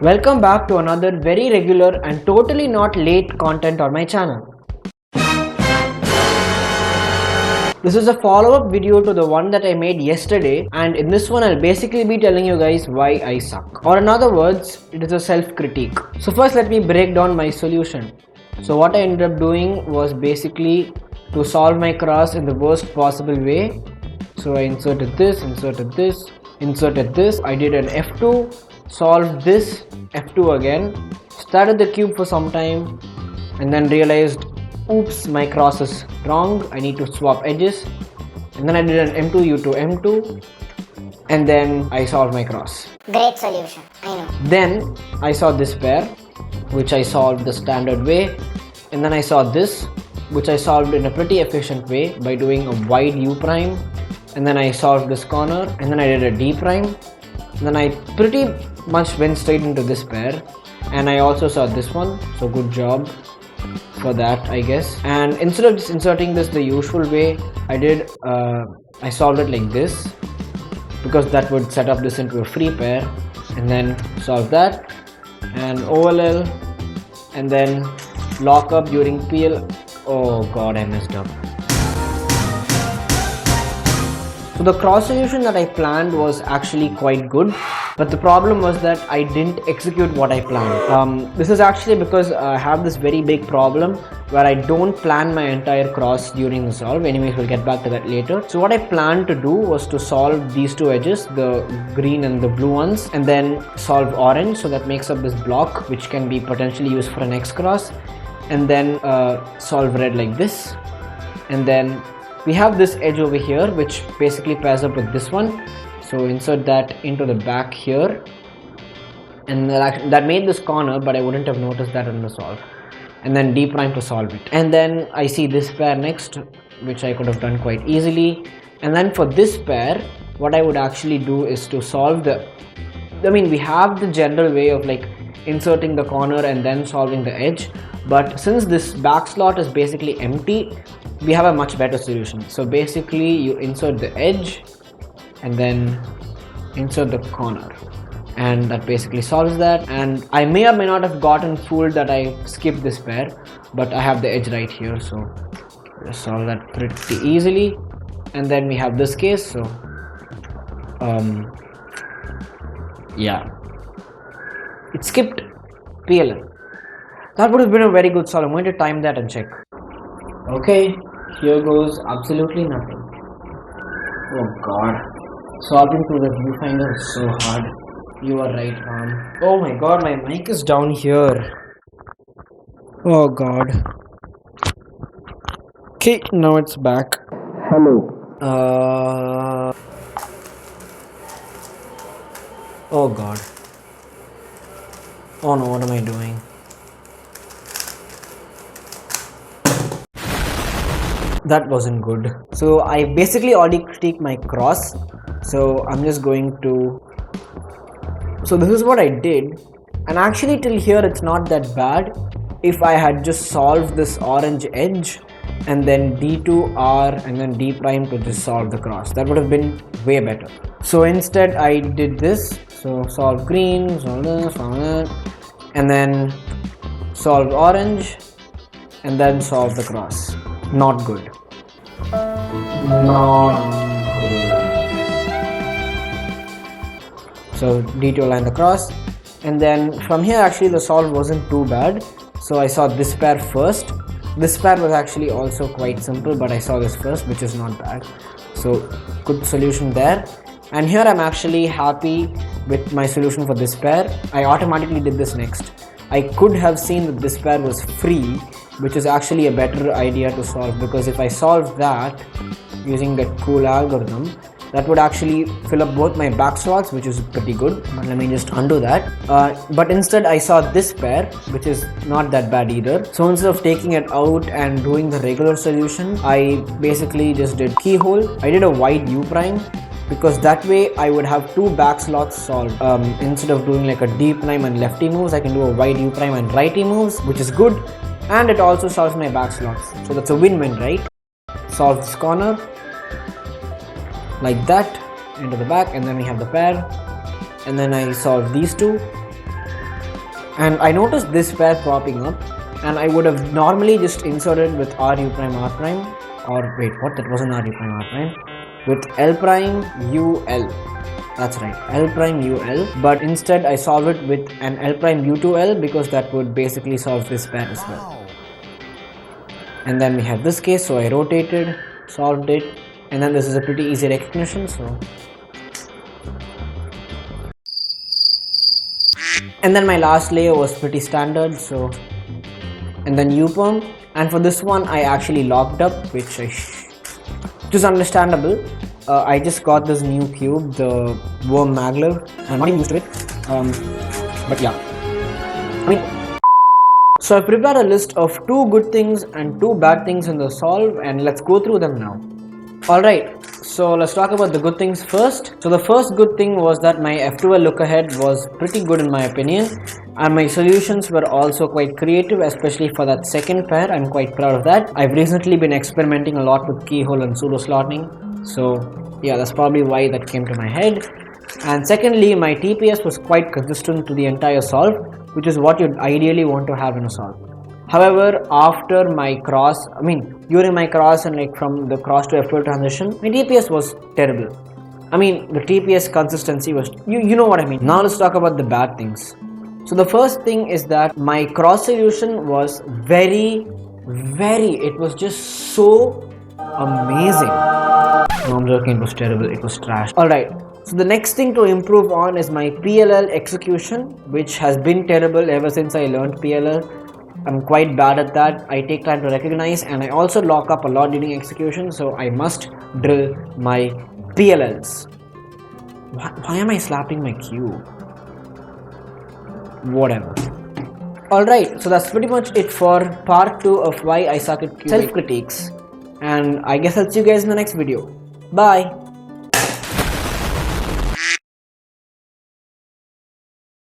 Welcome back to another very regular and totally not late content on my channel. This is a follow-up video to the one that I made yesterday, and in this one I'll basically be telling you guys why I suck. Or in other words, it is a self-critique. So first let me break down my solution. So what I ended up doing was basically to solve my cross in the worst possible way. So I inserted this, inserted this, I did an F2, solved this, F2 again, started the cube for some time and then realized, oops, my cross is wrong, I need to swap edges, and then I did an M2, U2, M2, and then I solved my cross. Great solution, I know. Then I saw this pair, which I solved the standard way, and then I saw this, which I solved in a pretty efficient way by doing a wide U prime, and then I solved this corner, and then I did a D prime, and then I pretty much went straight into this pair, and I also saw this one, so good job for that, I guess. And instead of just inserting this the usual way, I solved it like this, because that would set up this into a free pair, and then solve that, and OLL, and then lock up during PL. Oh god, I messed up. So the cross solution that I planned was actually quite good, but the problem was that I didn't execute what I planned. This is actually because I have this very big problem where I don't plan my entire cross during the solve. Anyways, we'll get back to that later. So what I planned to do was to solve these two edges, the green and the blue ones, and then solve orange, so that makes up this block which can be potentially used for an X cross, and then solve red like this, and then we have this edge over here which basically pairs up with this one, so insert that into the back here, and that made this corner, but I wouldn't have noticed that in the solve, and then D prime to solve it. And then I see this pair next, which I could have done quite easily, and then for this pair what I would actually do is to solve we have the general way of like inserting the corner and then solving the edge, but since this back slot is basically empty, we have a much better solution. So basically you insert the edge and then insert the corner, and that basically solves that. And I may or may not have gotten fooled that I skipped this pair, but I have the edge right here, so just solve that pretty easily. And then we have this case, so yeah, it skipped PLL. That would have been a very good solve. I'm going to time that and check. Okay, here goes absolutely nothing. Oh god, solving through the viewfinder is so hard. You are right, man. Oh my god, my mic is down here. Oh god. Okay, now it's back. Hello. Oh god. Oh no, what am I doing? That wasn't good. So I basically already critiqued my cross, so I'm just going to, so this is what I did, and actually till here it's not that bad. If I had just solved this orange edge and then D2R and then D prime to just solve the cross, that would have been way better. So instead I did this, so solve green, solve this, solve that, and then solve orange and then solve the cross. Not good. Not good. So D2 align the cross, and then from here actually the solve wasn't too bad. So I saw this pair first. This pair was actually also quite simple, but I saw this first, which is not bad. So good solution there. And here I'm actually happy with my solution for this pair. I automatically did this next. I could have seen that this pair was free, which is actually a better idea to solve, because if I solve that using that cool algorithm, that would actually fill up both my back slots, which is pretty good. But let me just undo that. But instead I saw this pair, which is not that bad either. So instead of taking it out and doing the regular solution, I basically just did keyhole. I did a wide U prime, because that way I would have two back slots solved. Instead of doing like a D prime and lefty moves, I can do a wide U prime and righty moves, which is good, and it also solves my back slots. So that's a win-win, right? Solve this corner like that into the back, and then we have the pair, and then I solve these two, And I noticed this pair popping up, and I would have normally just inserted with RU prime R prime, or wait, what, that wasn't RU prime R prime, with L prime UL. That's right, L prime UL, but instead I solve it with an L prime U2L because that would basically solve this pair as well. And then we have this case, so I rotated, solved it, and then this is a pretty easy recognition, so. And then my last layer was pretty standard, so. And then U-perm, and for this one I actually locked up, which is understandable. I just got this new cube, the worm MagLev. I'm not even used to it, but yeah. I mean, so I prepared a list of 2 good things and 2 bad things in the solve, and let's go through them now. Alright, so let's talk about the good things first. So the first good thing was that my F12 look ahead was pretty good in my opinion, and my solutions were also quite creative, especially for that second pair. I'm quite proud of that. I've recently been experimenting a lot with keyhole and pseudo slotting, so yeah, that's probably why that came to my head. And secondly, my TPS was quite consistent to the entire solve, which is what you'd ideally want to have in a solve. However, after my cross, during my cross and like from the cross to F12 transition, my TPS was terrible. The TPS consistency was, you know what I mean. Now let's talk about the bad things. So the first thing is that my cross solution was it was just so amazing. No, I'm joking, it was terrible, it was trash. Alright, so the next thing to improve on is my PLL execution, which has been terrible ever since I learned PLL. I'm quite bad at that. I take time to recognize, and I also lock up a lot during execution, so I must drill my PLLs. Why am I slapping my cube? Whatever. Alright, so that's pretty much it for part 2 of why I suck at self-critiques. And I guess I'll see you guys in the next video. Bye!